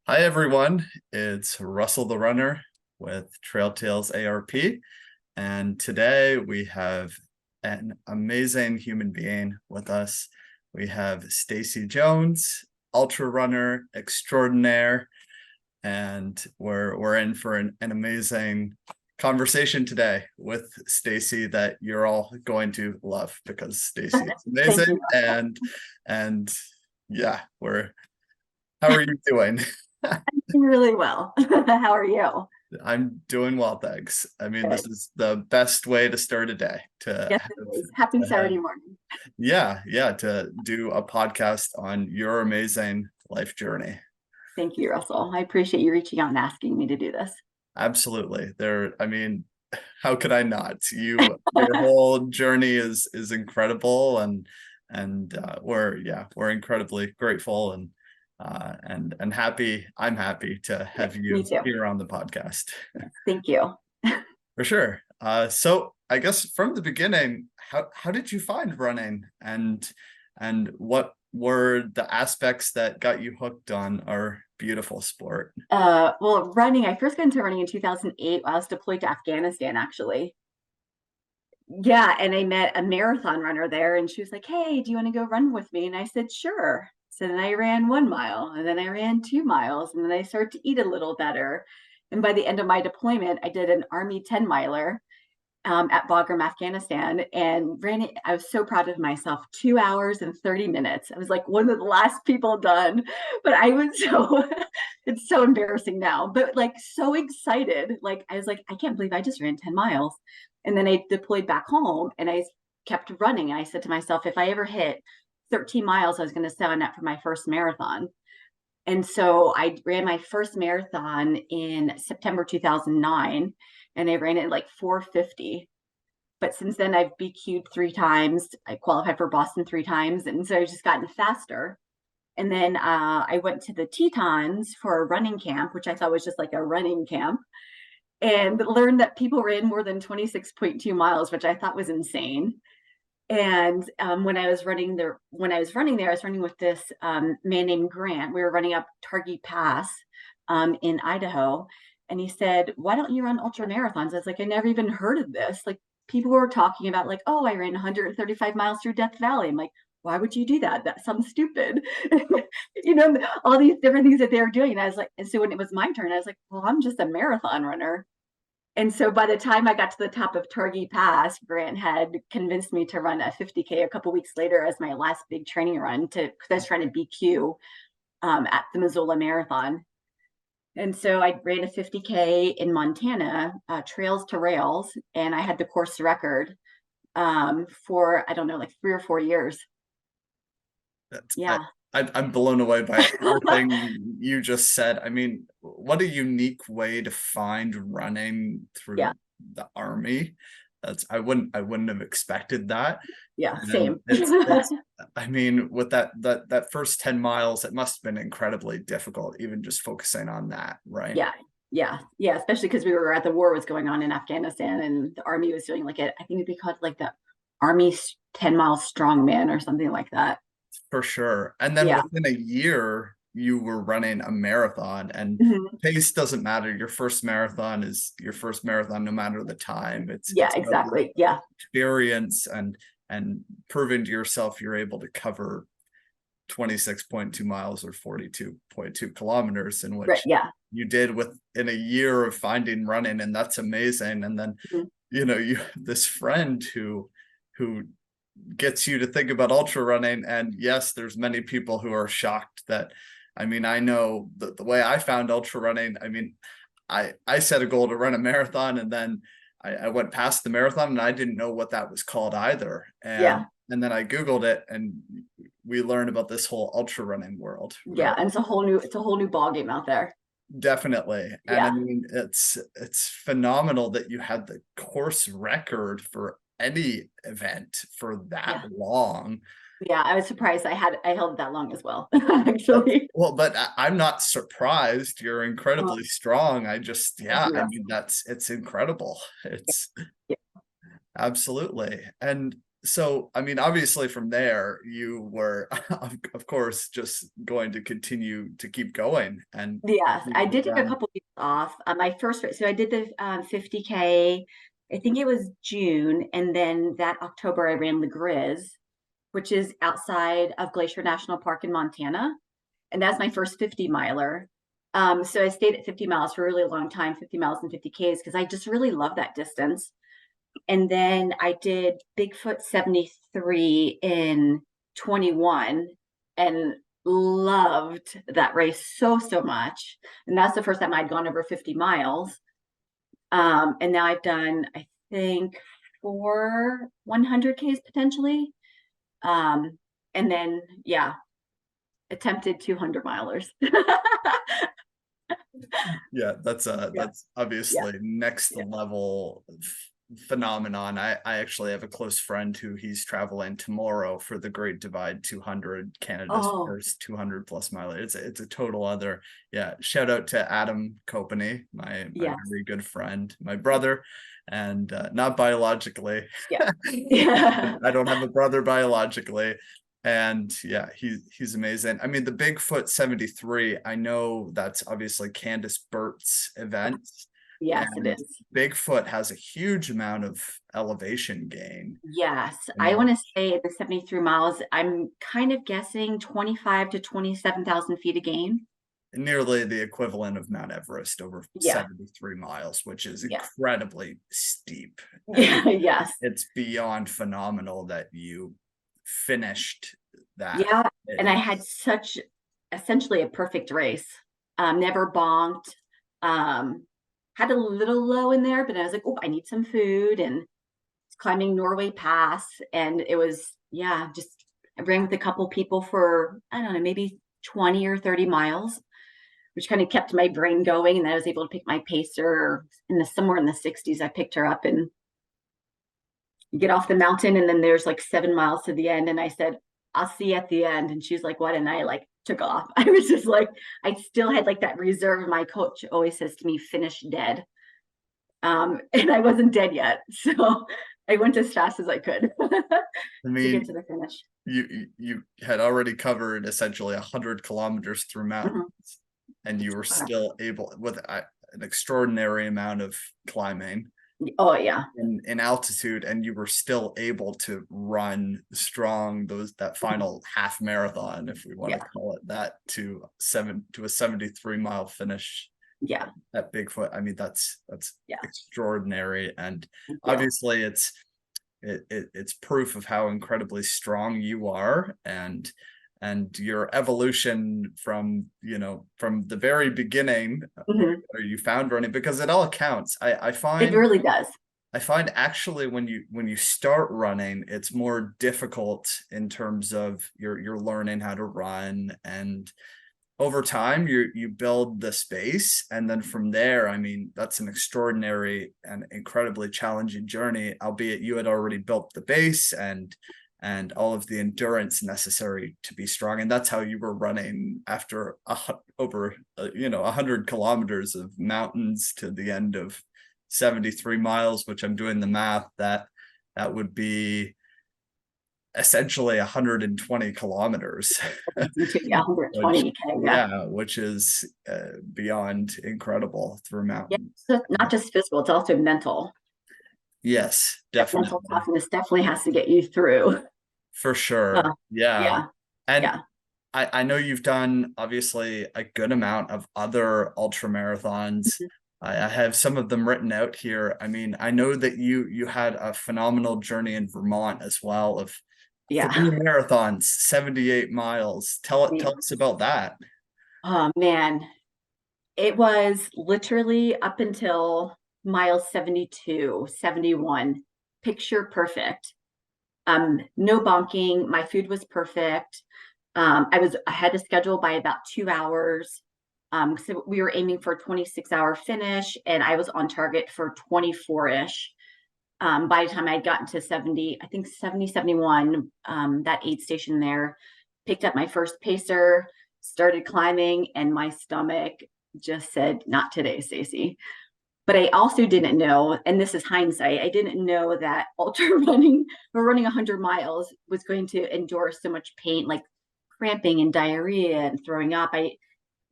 Hi everyone, it's Russell the Runner with Trail Tales ARP, and today we have an amazing human being with us. We have Stacy Jones, ultra runner extraordinaire, and we're in for an amazing conversation today with Stacy that you're all going to love because Stacy is Thank amazing you. and yeah, how are you doing? Really well. How are you? I'm doing well, thanks. I mean, this Good. is the best way to start a day Yes, it is. Happy Saturday morning. yeah, to do a podcast on your amazing life journey. Thank you, Russell. I appreciate you reaching out and asking me to do this. Absolutely. I mean, how could I not? Your whole journey is incredible and we're incredibly grateful and happy. I'm happy to Yeah, have me you too. here on the podcast. Thank you. For sure. So I guess from the beginning, how did you find running and what were the aspects that got you hooked on our beautiful sport? Well, running, I first got into running in 2008 while I was deployed to Afghanistan, actually. Yeah, and I met a marathon runner there, and she was like, "Hey, do you want to go run with me?" And I said, "Sure." So then I ran 1 mile, and then I ran 2 miles, and then I started to eat a little better. And by the end of my deployment, I did an Army 10 miler at Bagram, Afghanistan, and ran it. I was so proud of myself. 2 hours and 30 minutes. I was like one of the last people done, but I was so, it's so embarrassing now, but like so excited. Like I was like, I can't believe I just ran 10 miles. And then I deployed back home and I kept running. I said to myself, if I ever hit 13 miles, I was going to sign up for my first marathon. And so I ran my first marathon in September 2009 and I ran it like 4:50. But since then I've BQ'd 3 times. I qualified for Boston 3 times. And so I've just gotten faster. And then I went to the Tetons for a running camp, which I thought was just like a running camp, and learned that people ran more than 26.2 miles, which I thought was insane. And when I was running there, I was running with this man named Grant. We were running up Targhee Pass in Idaho, and he said, "Why don't you run ultra marathons?" I was like, "I never even heard of this." Like people were talking about, like, "Oh, I ran 135 miles through Death Valley." I'm like, "Why would you do that? That sounds stupid." All these different things that they were doing. And I was like, and so when it was my turn, I was like, "Well, I'm just a marathon runner." And so by the time I got to the top of Targhee Pass, Grant had convinced me to run a 50K a couple weeks later as my last big training run because I was trying to BQ at the Missoula Marathon. And so I ran a 50K in Montana, trails to rails, and I had the course record for, I don't know, like 3 or 4 years. That's Yeah. I'm blown away by everything you just said. I mean, what a unique way to find running Yeah. through the army. I wouldn't have expected that. Yeah. And Same. it's I mean, with that first 10 miles, it must have been incredibly difficult, even just focusing on that, right? Yeah. Yeah. Yeah. Especially because we were at the war was going on in Afghanistan and the army was doing like it. I think they called it like the Army 10 mile strongman or something like that. For sure. And then Yeah. within a year, you were running a marathon, and Mhm. pace doesn't matter. Your first marathon is your first marathon, no matter the time. Yeah, It's about the exactly. Yeah. experience and proving to yourself you're able to cover 26.2 miles or 42.2 kilometers, in Right. which Yeah. you did within a year of finding running, and that's amazing. And then Mhm. you have this friend who gets you to think about ultra running. And yes, there's many people who are shocked that, I mean, I know the way I found ultra running. I mean, I set a goal to run a marathon, and then I went past the marathon and I didn't know what that was called either. Yeah. And then I Googled it, and we learned about this whole ultra running world. Yeah. And it's a whole new ball game out there. Definitely. And I Yeah. mean, it's phenomenal that you had the course record for any event for that Yeah. long. Yeah. I was surprised I held it that long as well, actually. Well, but I'm not surprised. You're Oh, incredibly strong. thank Yeah, you, I Russ. mean, it's incredible. Yeah. It's Yeah. absolutely. And so I mean, obviously from there you were of course just going to continue to keep going and Yes, I continue to did take a run. couple weeks off. My first race, so I did the 50K. I think it was June, and then that October I ran the Grizz, which is outside of Glacier National Park in Montana, and that's my first 50 miler. So I stayed at 50 miles for a really long time, 50 miles and 50Ks, because I just really love that distance. And then I did Bigfoot 73 in 21 and loved that race so much. And that's the first time I'd gone over 50 miles. And now I've done, I think, 4 100Ks potentially. And then, yeah, attempted 200 milers. Yeah, Yeah, that's yeah. obviously next Yeah. level phenomenon. I actually have a close friend who he's traveling tomorrow for the Great Divide 200, Canada's Oh, first 200 plus miler. It's a total other. Yeah, shout out to Adam Kopany, my yes. very good friend, my brother, and not biologically. Yeah. Yeah. I don't have a brother biologically, and yeah, he's amazing. I mean, the Bigfoot 73, I know that's obviously Candace Burt's event, Yes, it and is. Bigfoot has a huge amount of elevation gain. Yes, You I know, want to say the 73 miles, I'm kind of guessing 25 to 27,000 feet a gain. nearly the equivalent of Mount Everest over Yeah, 73 miles, which is yeah, incredibly steep. And yeah, yes. it's beyond phenomenal that you finished that. Yeah, and I It- had such essentially a perfect race. Never bonked. Um, had a little low in there, but I was like, oh, I need some food and climbing Norway Pass. And it was, yeah, just I ran with a couple people for, I don't know, maybe 20 or 30 miles, which kind of kept my brain going. And I was able to pick my pacer in the somewhere in the 60s. I picked her up and get off the mountain. And then there's like 7 miles to the end. And I said, I'll see you at the end. And she's like, what? And I like took off. I was just like, I still had like that reserve. My coach always says to me, finish dead. And I wasn't dead yet. So I went as fast as I could I to get mean, to the finish. you had already covered essentially 100 kilometers through Mhm. mountains, and you were still able with an extraordinary amount of climbing Oh yeah. in altitude, and you were still able to run strong that final half marathon, if we want to Yeah. call it that, to a 73-mile finish Yeah. at Bigfoot. I mean, that's Yeah. extraordinary, and Thank you. obviously it's proof of how incredibly strong you are, and your evolution from from the very beginning, Mhm. where you found running, because it all counts. It really does. I find actually when you start running, it's more difficult in terms of you're learning how to run, and over time you build the space, and then from there, I mean, that's an extraordinary and incredibly challenging journey, albeit you had already built the base and all of the endurance necessary to be strong, and that's how you were running after over 100 kilometers of mountains to the end of 73 miles, which I'm doing the math, that would be essentially 120 kilometers. Yeah, Which, 120K. Yeah. yeah, which is beyond incredible through Yeah. mountain. So not just physical, it's also mental. Yes, That mental definitely, toughness definitely has to get you through. for sure. Yeah, Yeah. and Yeah. I know you've done obviously a good amount of other ultra marathons. Mhm. I have some of them written out here. I mean, I know that you had a phenomenal journey in Vermont as well, of three Yeah. marathons, 78 miles. Tell us about that. Oh man. It was literally up until mile 72, 71. Picture perfect. No bonking. My food was perfect. I was ahead of schedule by about 2 hours. So we were aiming for a 26-hour finish, and I was on target for 24-ish. By the time I'd gotten to 70, I think 70, 71, that aid station there, picked up my first pacer, started climbing, and my stomach just said, not today, Stacy. But I also didn't know, and this is hindsight, I didn't know that ultra running or running 100 miles was going to endure so much pain, like cramping and diarrhea and throwing up. I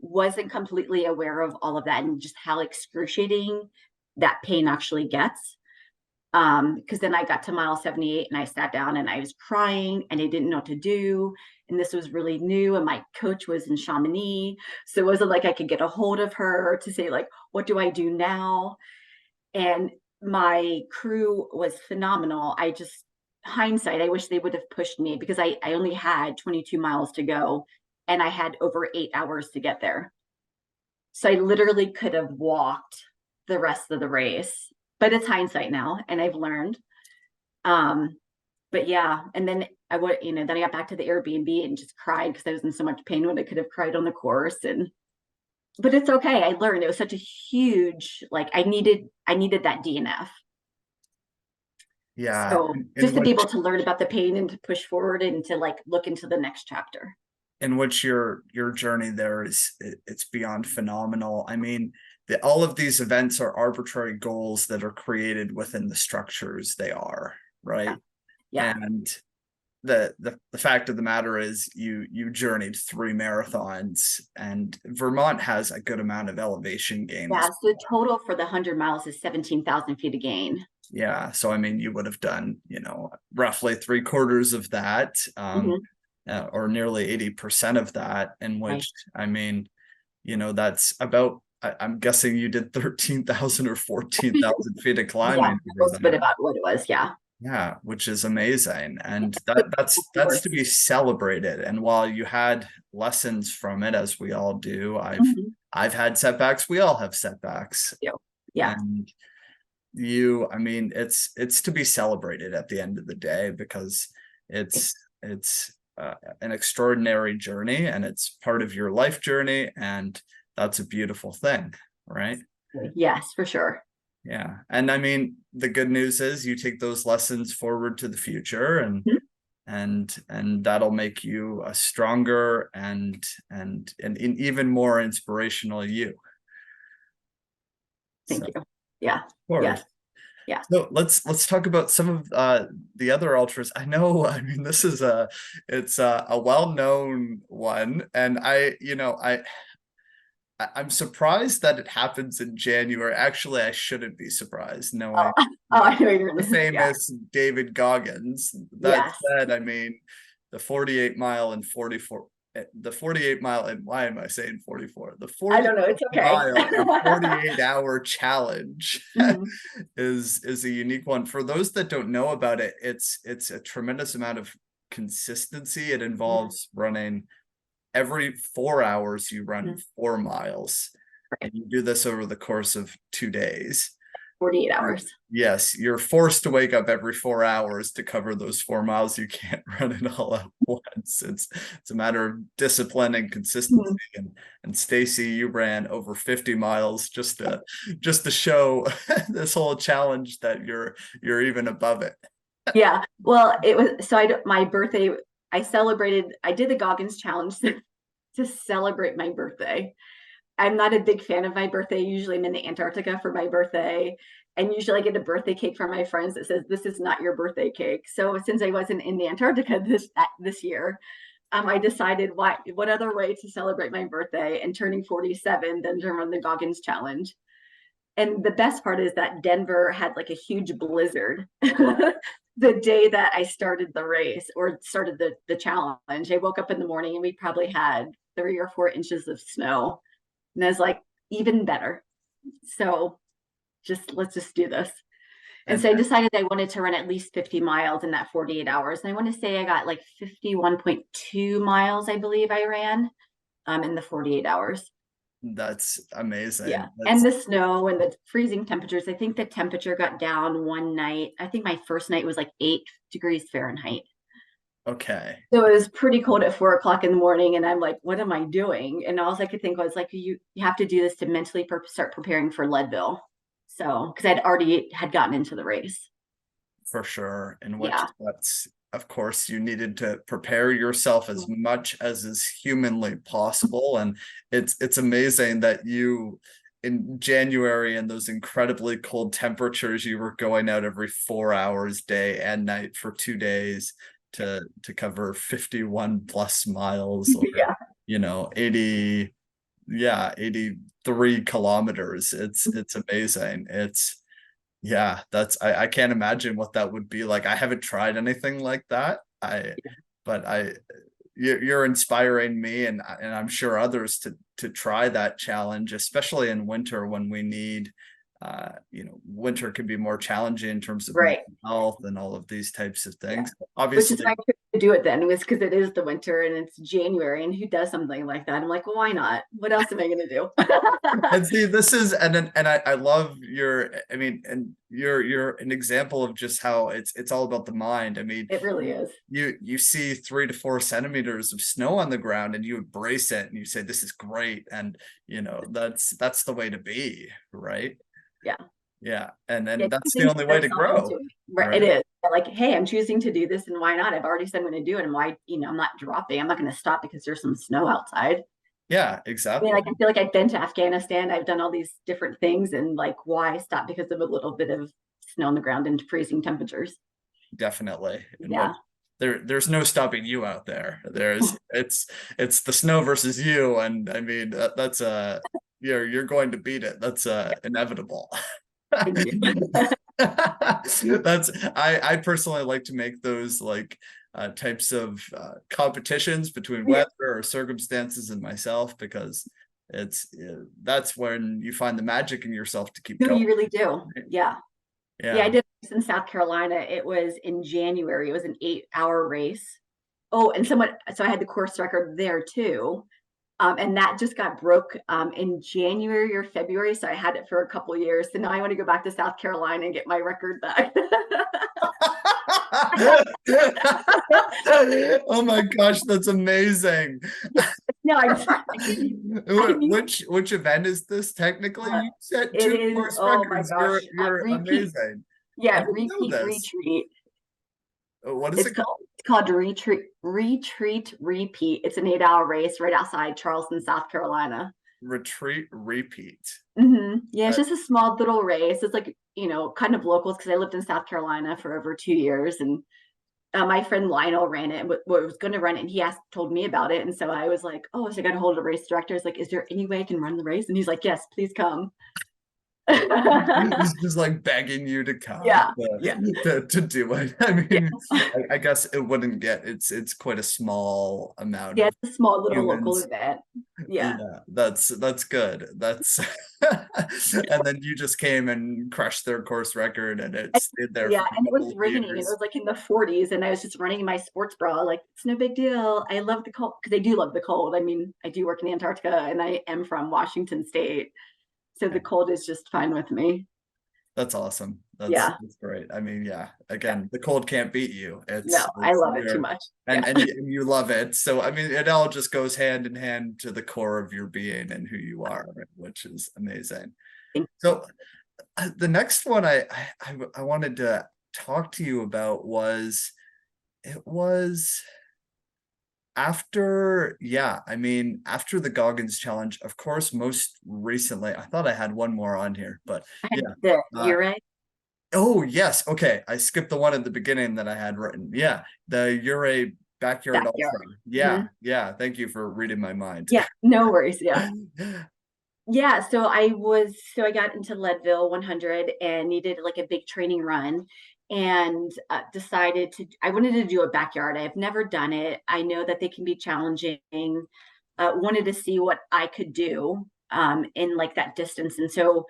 wasn't completely aware of all of that and just how excruciating that pain actually gets. Because then I got to mile 78 and I sat down and I was crying and I didn't know what to do. And this was really new. And my coach was in Chamonix. So it wasn't like I could get a hold of her to say, like, what do I do now? And my crew was phenomenal. I just, hindsight, I wish they would have pushed me because I only had 22 miles to go and I had over 8 hours to get there. So I literally could have walked the rest of the race, but it's hindsight now and I've learned. Um, but yeah, and then I would, then I got back to the Airbnb and just cried because I was in so much pain when I could have cried on the course. And but it's okay. I learned it was such a huge, like I needed that DNF. Yeah, So in just to be able which to learn about the pain and to push forward and to like look into the next chapter. your journey there it's beyond phenomenal. I mean, all of these events are arbitrary goals that are created within the structures they are, Yeah. right? Yeah. And the fact of the matter is you journeyed 3 marathons, and Vermont has a good amount of elevation gain Yeah. as So total for the 100 miles is 17,000 feet of gain. yeah. So I mean, you would have done, roughly 3/4 of that, Mhm. or nearly 80% of that, in Right. which I mean, that's about I'm guessing you did 13,000 or 14,000 feet of Yeah. climbing over That's a bit that. about what it was. Yeah. Yeah, which is amazing. And The that's to course. be celebrated. And while you had lessons from it, as we all do, Mhm. I've had setbacks. We all have setbacks. Yeah. Yeah. And I mean, it's to be celebrated at the end of the day, because it's an extraordinary journey, and it's part of your life journey, and that's a beautiful thing, right? Yes, for sure. Yeah. And I mean, the good news is you take those lessons forward to the future, and Mhm. that'll make you a stronger and an even more inspirational you. So Thank of you. Yeah. course. Yes. Yeah. So let's talk about some of the other ultras. I know, I mean, this is it's a well-known one, and I'm surprised that it happens in January. Actually, I shouldn't be surprised Oh, knowing oh, I know you're the gonna. Yeah. famous David Goggins. That Yes. said, I mean, the 48 mile and 44, the 48 mile, and why am I saying 44? The I 48 don't know. It's okay. mile and 48-hour challenge Mhm. is a unique one. For those that don't know about it, it's a tremendous amount of consistency. It Mhm. involves running every 4 hours, you run Mhm. 4 miles, Right. and you do this over the course of 2 days. 48 You're, hours. yes, you're forced to wake up every 4 hours to cover those 4 miles. You can't run it all at once. It's a matter of discipline and consistency. Mhm. And Stacy, you ran over 50 miles just to show this whole challenge that you're even above it. Yeah. Well, it was so my birthday. I did the Goggins challenge to celebrate my birthday. I'm not a big fan of my birthday. Usually I'm in Antarctica for my birthday. And usually I get a birthday cake from my friends that says, "This is not your birthday cake." So since I wasn't in the Antarctica this year, I decided what other way to celebrate my birthday and turning 47 than to run the Goggins challenge. And the best part is that Denver had like a huge blizzard the day that I started the race or started the challenge. I woke up in the morning and we probably had 3 or 4 inches of snow. And I was like, even better. So let's just do this. And And so I decided I wanted to run at least 50 miles in that 48 hours. And I want to say I got like 51.2 miles, I believe I ran in the 48 hours. that's Yeah. amazing. And That's the snow and the freezing temperatures. I think the temperature got down one night. I think my first night was like 8 degrees Fahrenheit. okay. So it was pretty cold at 4 o'clock in the morning. And I'm like, what am I doing? And all I could think was like, you have to do this to mentally start preparing for Leadville. So, because I'd already had gotten into the race. For sure. In which Yeah. that's, of course, you needed to prepare yourself as much as is humanly possible. And it's amazing that in January and those incredibly cold temperatures, you were going out every 4 hours, day and night for 2 days to cover 51 plus miles, or Yeah. 80, yeah, 83 kilometers. It's amazing. I can't imagine what that would be like. I haven't tried anything like that. But you're inspiring me, and I'm sure others to try that challenge, especially in winter when we need, winter can be more challenging in terms of Right. mental health and all of these types of Yeah. things. Which is Obviously, why I chose to do it then, was because it is the winter and it's January, and who does something like that? I'm like, well, why not? What else am I going to do? and see, this is and I love your, I mean, and you're an example of just how it's all about the mind. I mean, It really is. you see 3 to 4 centimeters of snow on the ground and you embrace it and you say this is great, and that's the way to be, right? Yeah. Yeah, and Yeah, then that's the choosing to only way put to yourself into grow, it. Right. right? It is. Like, hey, I'm choosing to do this, and why not? I've already said I'm going to do it. And why, I'm not dropping. I'm not going to stop because there's some snow outside. Yeah, I mean, exactly. like, I feel like I've been to Afghanistan. I've done all these different things. And like, why stop because of a little bit of snow on the ground and freezing temperatures? Definitely. And what Yeah. there's no stopping you out there. It's the snow versus you, and I mean that's you're going to beat it. That's inevitable. Thank you. That's I personally like to make those like types of competitions between Yeah. weather or circumstances and myself, because that's when you find the magic in yourself to keep No, going, you really do. right? Yeah. Yeah, I Yeah. did this in South Carolina. It was in January. It was an 8-hour race. Oh, and so I had the course record there too. And that just got broke in January or February. So I had it for a couple years. So now I want to go back to South Carolina and get my record back. Oh my gosh, that's amazing. No, I need Which event is this technically? uh, You set it two is, course oh my records. gosh, You're repeat. amazing. I Yeah, didn't know repeat, this. retreat. What is It's it called? called retreat, repeat. It's an 8-hour race right outside Charleston, South Carolina. Retreat repeat. Yeah, it's Uh, just a small little race. It's like, kind of locals because I lived in South Carolina for over 2 years. And my friend Lionel ran it, was going to run it, and he told me about it. And so I was like, oh, so I got a hold of the race director. I was like, is there any way I can run the race? And he's like, yes, please come. He's just like begging you to come Yeah, yeah, to do it. I yeah. mean, I guess it wouldn't get it's quite a small amount Yeah, of it's a small little local humans. event. Yeah. Yeah, that's good. That's and then you just came and crushed their course record, and it stayed there Yeah, for a and it couple was of raining, and it years. was like in the 40s, and I was just running in my sports bra, like it's no big deal. I love the cold because I do love the cold. I mean, I do work in Antarctica, and I am from Washington State, so the Okay. cold is just fine with me. That's awesome. Yeah, That's great. I mean, yeah, yeah. again, the cold can't beat you. No, I It's love it too your much. and Yeah. and you love it. So I mean, it all just goes hand in hand to the core of your being and who you are, which is amazing. So the next one I wanted to talk to you about was, it was after, yeah, I mean, after the Goggins challenge, of course, most recently, I thought I had one more on here, but I yeah. had the Uh, year right. oh yes, okay. I skipped the one at the beginning that I had written. Yeah, the You're a Backyard Backyard. Ultra. Yeah, Mhm. yeah. Thank you for reading my mind. Yeah, no worries. Yeah. Yeah, so I got into Leadville 100 and needed like a big training run, and I wanted to do a backyard. I've never done it. I know that they can be challenging. Wanted to see what I could do in like that distance. And so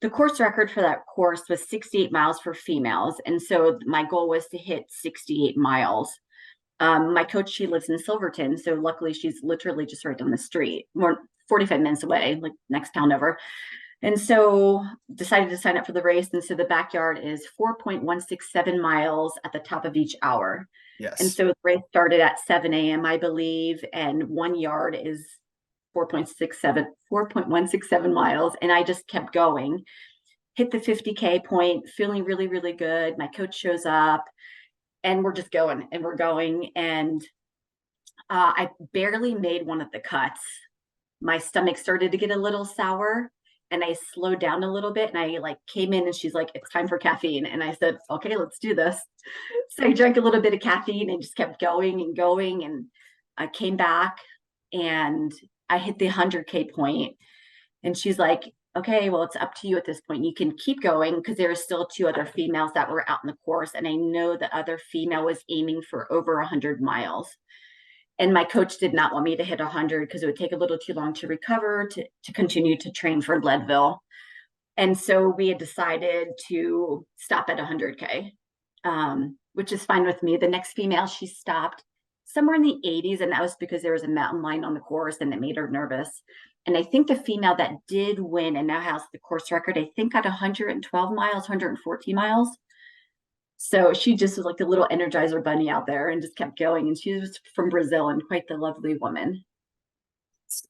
the course record for that course was 68 miles for females. And so my goal was to hit 68 miles. My coach, she lives in Silverton, so luckily she's literally just right down the street, more 45 minutes away, like next town over. And so decided to sign up for the race. And so the backyard is 4.167 miles at the top of each hour. And Yes. so the race started at 7 a.m., I believe, and 1 yard is 4.167 miles. And I just kept going, hit the 50K point, feeling really, really good. My coach shows up, and we're just going and we're going. And I barely made one of the cuts. My stomach started to get a little sour. and I slowed down a little bit, and I like came in and she's like, it's time for caffeine. And I said, okay, let's do this. So I drank a little bit of caffeine and just kept going and going. And I came back and I hit the 100K point. And she's like, okay, well, it's up to you at this point. You can keep going because there are still two other females that were out in the course. And I know the other female was aiming for over 100 miles. And my coach did not want me to hit 100 because it would take a little too long to recover to continue to train for Leadville. And so we had decided to stop at 100K, which is fine with me. The next female, she stopped somewhere in the 80s, and that was because there was a mountain lion on the course and it made her nervous. And I think the female that did win and now has the course record, I think, got 112 miles, 114 miles. So she just was like the little Energizer bunny out there and just kept going. And she was from Brazil and quite the lovely woman.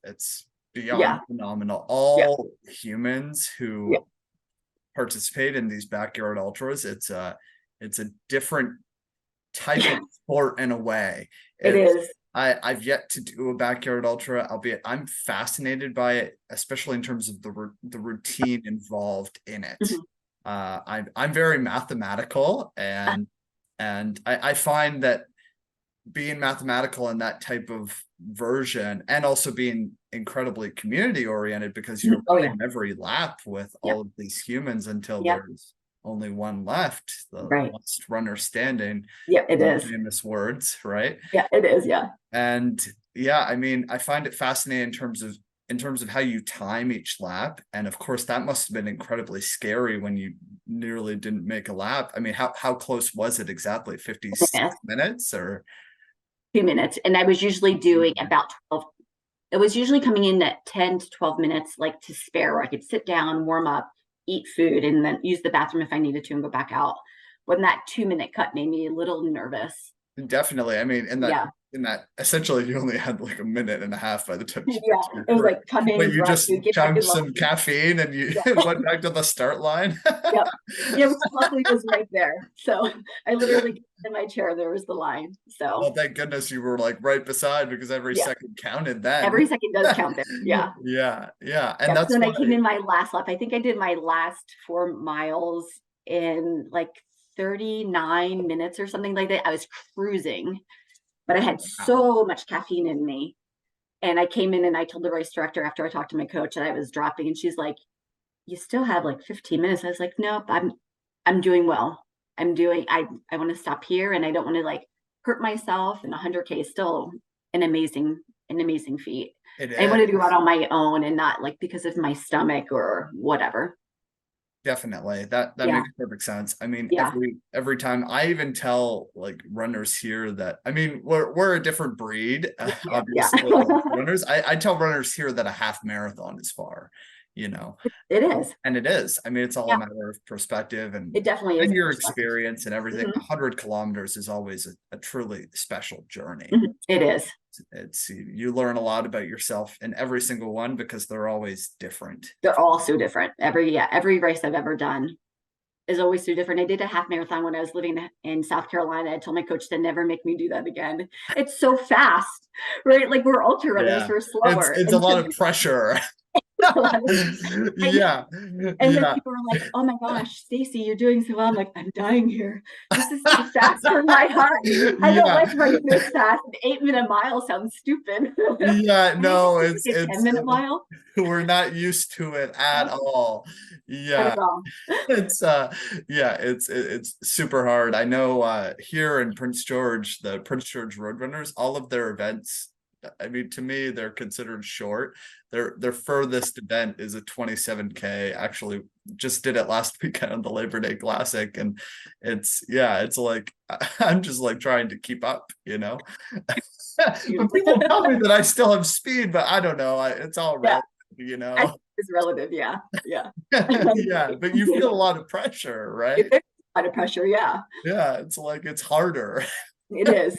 It's beyond phenomenal. All humans who participate in these backyard ultras, it's a different type of sport in a way. It is. I've yet to do a backyard ultra, albeit I'm fascinated by it, especially in terms of the routine involved in it. I'm very mathematical, and I find that being mathematical in that type of version, and also being incredibly community oriented, because you're running every lap with all of these humans until there's only one left, the last runner standing. It is famous words, right? It is. And I mean, I find it fascinating in terms of how you time each lap. And of course, that must have been incredibly scary when you nearly didn't make a lap. I mean, how close was it exactly? 56 minutes or 2 minutes? And I was usually doing about 12. It was usually coming in at 10 to 12 minutes, like to spare, where I could sit down, warm up, eat food, and then use the bathroom if I needed to and go back out. When that 2-minute cut made me a little nervous. Definitely. I mean, in that essentially you only had like a minute and a half by the time it was like come in, but you just chugged some caffeine and you went back to the start line. Which luckily was right there. So I literally in my chair, there was the line. So well, thank goodness you were like right beside, because every second counted then. Every second does count there. And that's when I came in my last lap. I think I did my last 4 miles in like 39 minutes or something like that. I was cruising, but I had so much caffeine in me. And I came in and I told the race director after I talked to my coach that I was dropping, and she's like, you still have like 15 minutes. I was like, nope, I'm doing well. I want to stop here, and I don't want to like hurt myself. And 100K is still an amazing feat. I wanted to go out on my own and not like because of my stomach or whatever. Definitely. That makes perfect sense. I mean, every time I even tell like runners here that, I mean, we're a different breed, obviously. Runners, I tell runners here that a half marathon is far, you know. It is. And it is. I mean, it's all a matter of perspective, and it definitely is, and your experience and everything. 100 kilometers is always a truly special journey. It is. It's you learn a lot about yourself in every single one, because they're always different. They're all so different. Every race I've ever done is always so different. I did a half marathon when I was living in South Carolina. I told my coach to never make me do that again. It's so fast, right? Like we're ultra runners, we're slower. It's a lot of pressure. And then people were like, oh my gosh, Stacy, you're doing so well. I'm like, I'm dying here. This is too fast for my heart. I don't like running this fast. An 8-minute mile sounds stupid. No, it's a 10-minute mile. We're not used to it at all. It's super hard. I know here in Prince George, the Prince George Roadrunners, all of their events, I mean, to me, they're considered short. Their furthest event is a 27K. Actually, just did it last weekend on the Labor Day Classic, and it's like I'm just like trying to keep up, you know. But people tell me that I still have speed, but I don't know. It's all relative, you know. It's relative, yeah. But you feel a lot of pressure, right? There's a lot of pressure, it's like it's harder. It is.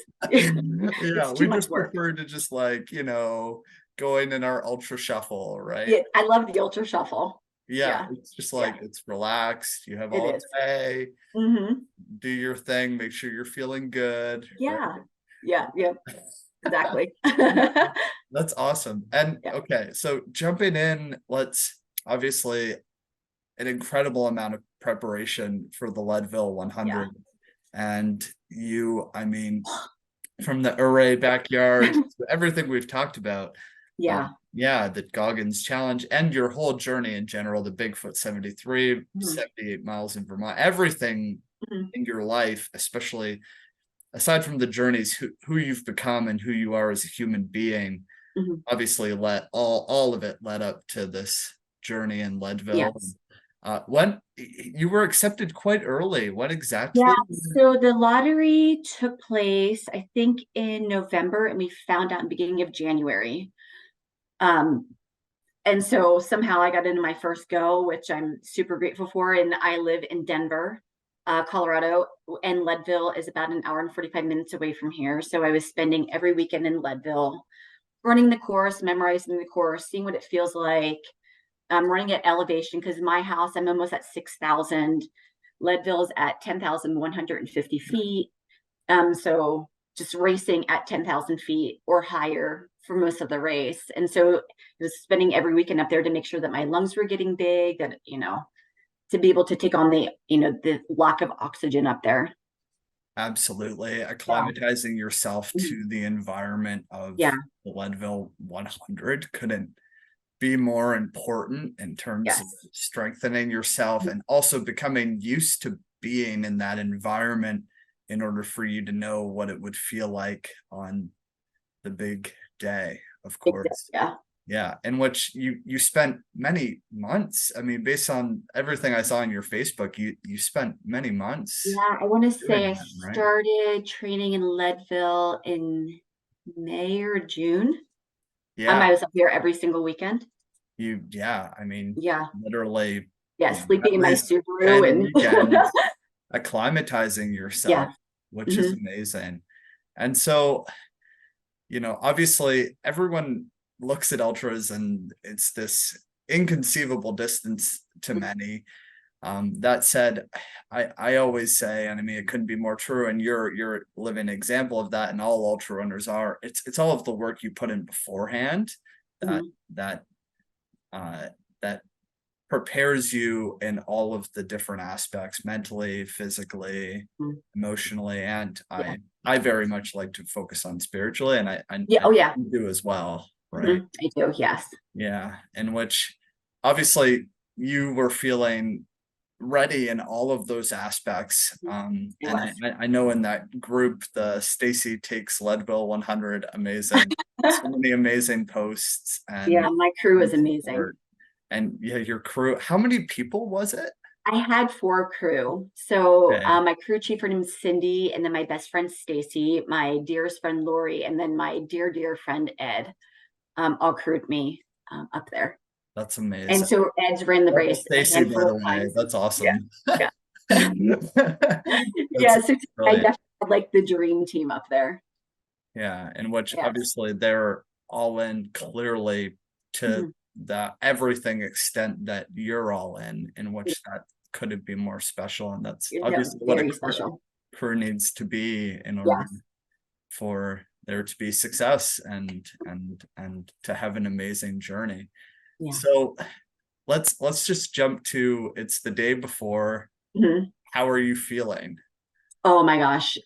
We just prefer to just like, you know, going in our ultra shuffle, right? I love the ultra shuffle. It's just like it's relaxed. You have all day. Do your thing. Make sure you're feeling good. Exactly. That's awesome. And okay, so jumping in, let's obviously an incredible amount of preparation for the Leadville Yeah. 100. And you, I mean, from the array backyard, everything we've talked about. Yeah. Yeah, the Goggins challenge and your whole journey in general, the Bigfoot 73, Mhm. 78 miles in Vermont, everything Mhm. in your life, especially aside from the journeys, who you've become and who you are as a human being, Mhm. obviously let all of it led up to this journey in Leadville. Yes. When you were accepted quite early, what Yeah, exactly? so the lottery took place, I think, in November, and we found out in the beginning of January. Um, and so somehow I got into my first go, which I'm super grateful for. And I live in Denver, Colorado, and Leadville is about an hour and 45 minutes away from here. So I was spending every weekend in Leadville, running the course, memorizing the course, seeing what it feels like. Running at elevation because my house, I'm almost at 6,000. Leadville's at 10,150 feet. So just racing at 10,000 feet or higher for most of the race. And so just spending every weekend up there to make sure that my lungs were getting big, that, to be able to take on the lack of oxygen up there. Absolutely. Yeah. Acclimatizing yourself Mhm. to the environment of Yeah. the Leadville 100 couldn't be more important in terms of Yes. strengthening yourself and also becoming used to being in that environment in order for you to know what it would feel like on the big day, of Exactly. course. Yeah. Yeah, in which you spent many months. I mean, based on everything I saw on your Facebook, you spent many months Yeah. I want to doing say I that, right? started training in Leadville in May or June. Yeah, I was up here every single weekend. yeah, I mean, Yeah. literally, Yeah. Sleeping at in my least Subaru 10 and weekends acclimatizing yourself, yeah. which is Hmm. amazing. And so, obviously everyone looks at ultras and it's this inconceivable distance to many. That said, I always say, and I mean it couldn't be more true, and you're a living example of that, and all ultra runners are. It's all of the work you put in beforehand that Hmm. that uh that prepares you in all of the different aspects, mentally, physically, Hmm. emotionally, and Yeah. I very much like to focus on spiritually, and Yeah. I Oh, yeah. do as well, right? Hmm. I do. Yes. Yeah, in which obviously you were feeling ready in all of those aspects. Mhm. It And was. I know in that group, the Stacy takes Leadville 100, amazing, so many amazing posts Yeah. My crew and is amazing. support. And yeah, your crew, how many people was it? I had four crew. So Okay, my crew chief, her name is Cindy, and then my best friend Stacy, my dearest friend Lori, and then my dear friend Ed, all crewed me up there. that's And amazing. so Ed's ran the Love race a Stacy, by handful of the way, times. that's Yeah. awesome. Yeah. That's Yeah. So I brilliant. definitely had like the dream team up there. Yeah, in which Yes. obviously they're all in clearly to Mhm. the everything extent that you're all in which that couldn't be more special. And that's No, obviously what a very special. crew needs to be in order Yes. for there to be success and to have an amazing journey. Yeah. So let's just jump to it's the day before. Mhm. How are you feeling? Oh my gosh.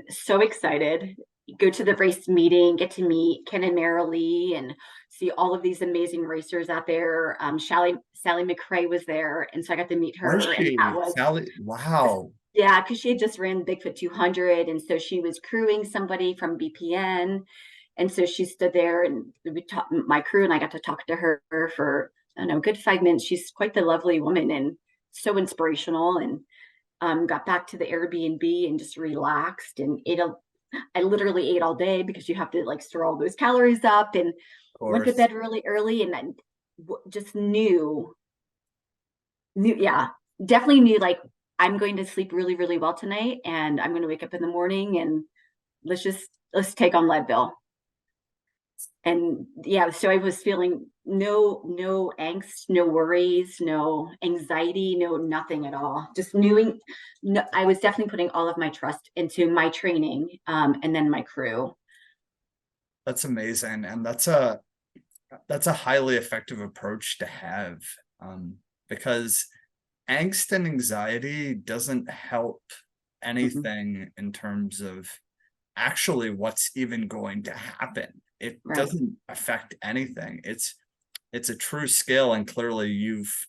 So excited. Go to the race meeting, get to meet Ken and Marilee and see all of these amazing racers out there. Sally McRae was there. And so I got to meet Was her. And that she was Sally? just, Wow. yeah, because she had just ran Bigfoot 200. And so she was crewing somebody from BPN. And so she stood there and we talked, my crew and I got to talk to her for, I don't know, a good 5 minutes. She's quite the lovely woman and so inspirational. And got back to the Airbnb and just relaxed and I literally ate all day because you have to like store all those calories up and Of went to course. bed really early and then just yeah, definitely knew like I'm going to sleep really well tonight and I'm going to wake up in the morning and let's take on Leadville. And yeah, so I was feeling no angst, no worries, no anxiety, no nothing at all. Just knowing, no, I was definitely putting all of my trust into my training, and then my crew. That's amazing. And that's a highly effective approach to have. because angst and anxiety doesn't help Mhm. anything in terms of actually what's even going to happen. It Right. doesn't affect anything. It's a true skill, and clearly you've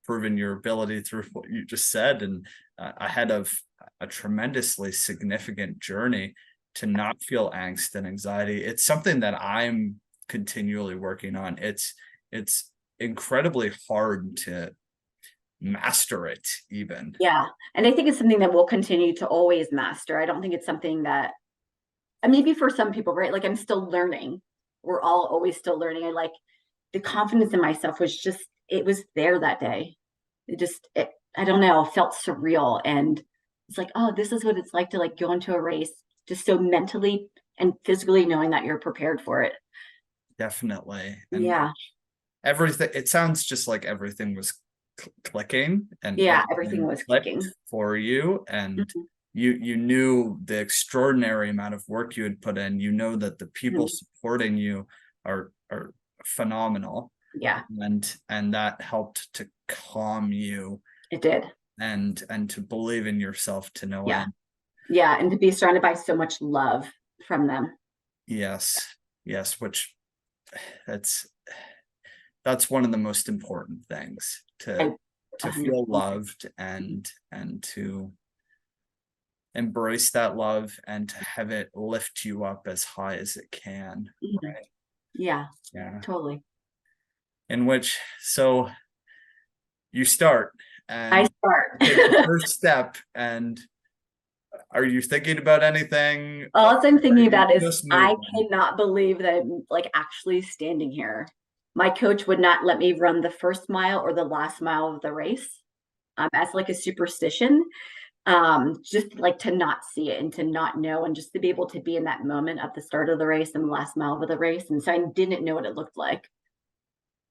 proven your ability through what you just said, and ahead of a tremendously significant journey to not feel angst and anxiety. It's something that I'm continually working on. It's incredibly hard to master it even. Yeah. And I think it's something that we'll continue to always master. I don't think it's something that, and maybe for some people, right? Like I'm still learning. We're all always still learning. I like the confidence in myself was just, it was there that day. I don't know, felt surreal. And it's like, oh, this is what it's like to like go into a race, just so mentally and physically knowing that you're prepared for it. Definitely. And Yeah. everything, it sounds just like everything was clicking, and Yeah. Everything everything was clicked clicking. for you, and Mhm. you knew the extraordinary amount of work you had put in. You know that the people Mhm. supporting you are phenomenal, Yeah, and that helped to calm you, it did. and to believe in yourself to no Yeah. end. Yeah. And to be surrounded by so much love from them. Yes, yes, which that's that's one of the most important things, I to feel 100%. loved, and to embrace that love, and to have it lift you up as high as it can. Mhm. Right. Yeah, Yeah. totally. In which, so you start I and start. take the first step, and are you thinking about anything, or All I'm are thinking you about is just I moving? cannot believe that I'm like actually standing here. My coach would not let me run the first mile or the last mile of the race, as like a superstition. Just like to not see it and to not know, and just to be able to be in that moment at the start of the race and the last mile of the race. And so I didn't know what it looked like.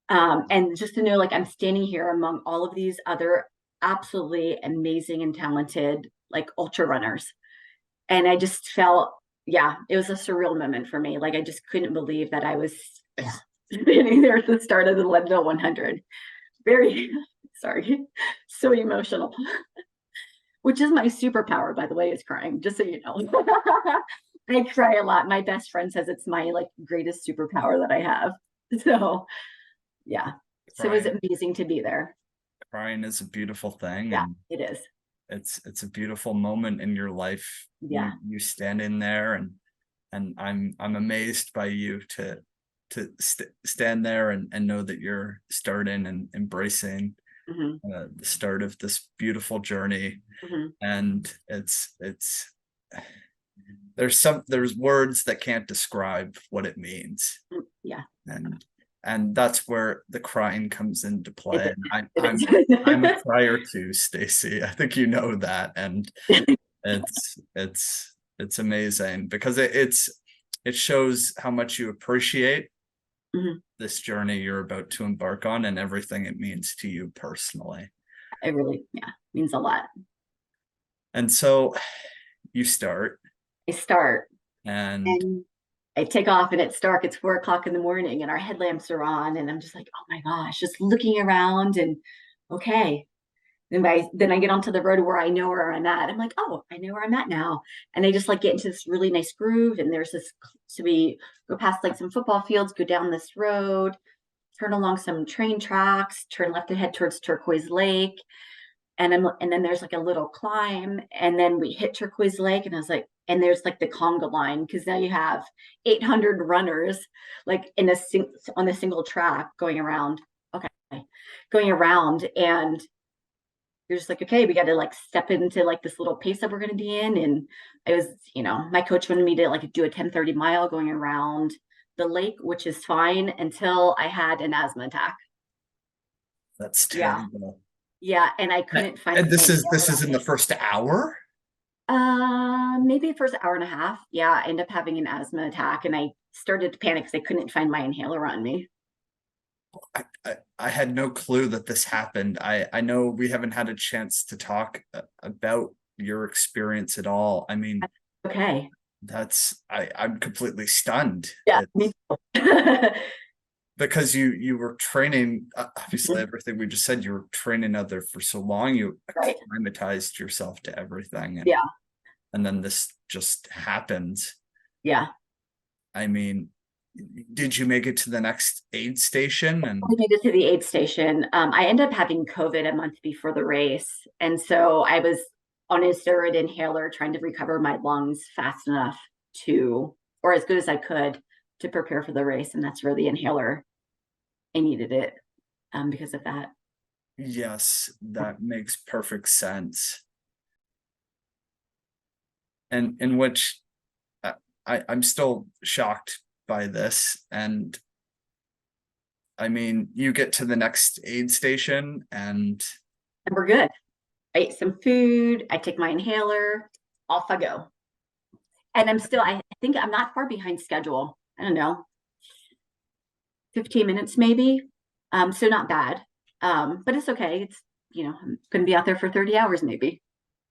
And just to know, like, I'm standing here among all of these other absolutely amazing and talented, like, ultra runners. And I just felt, yeah, it was a surreal moment for me. Like, I just couldn't believe that I was standing there at the start of the Leadville 100. Very, sorry, so emotional, which is my superpower, by the way, is crying, just so you know. I cry a lot. My best friend says it's my like greatest superpower that I have. So, yeah. So it was Crying, amazing to be there. crying is a beautiful thing, Yeah, and it is. it's a beautiful moment in your life. Yeah. You stand in there, and I'm amazed by you to stand there, and know that you're starting and embracing Mhm, the start of this beautiful journey. mhm, And it's there's words that can't describe what it means, yeah, and that's where the crying comes into it play. is. And I, It I'm a is. crier too, Stacy. I think you know that, and it's amazing because it shows how much you appreciate Mhm. this journey you're about to embark on, and everything it means to you personally. It really, yeah, means a lot. And so you start, I start and and I take off and it's dark. It's 4 o'clock in the morning and our headlamps are on. And I'm just like, oh my gosh, just looking around and okay. Then I get onto the road where I know where I'm at. I'm like, oh, I know where I'm at now. And I just like get into this really nice groove. And there's this, so we go past like some football fields, go down this road, turn along some train tracks, turn left and head towards Turquoise Lake. And then there's like a little climb, and then we hit Turquoise Lake, and I was like, and there's like the conga line because now you have 800 runners like in on a single track going around. Okay, going around, and you're just like, okay, we got to like step into like this little pace that we're going to be in. And I was, my coach wanted me to like do a 10:30 mile going around the lake, which is fine until I had an asthma attack. that's Yeah, terrible. yeah, and I couldn't find And my this is inhaler. in the first hour. Maybe the first hour and a half. Yeah, I ended up having an asthma attack and I started to panic because I couldn't find my inhaler on me. I had no clue that this happened. I know we haven't had a chance to talk about your experience at all. I mean, Okay. I'm completely stunned. Yeah, me It's too. because you were training, obviously Mhm. everything we just said, you were training out there for so long, you Right. acclimatized yourself to everything, Yeah. and then this just happened. Yeah. I mean, did you make it to the next aid station? We And made it to the aid station. I ended up having COVID a month before the race. And so I was on a steroid inhaler trying to recover my lungs fast enough to, or as good as I could, to prepare for the race. And that's where the inhaler, I needed it because of that. yes, that makes perfect sense. And in which I'm still shocked by this. And I mean, you get to the next aid station and And we're good. I ate some food. I take my inhaler. Off I go. And I think I'm not far behind schedule. I don't know, 15 minutes maybe. So not bad. But it's okay. I'm going to be out there for 30 hours maybe.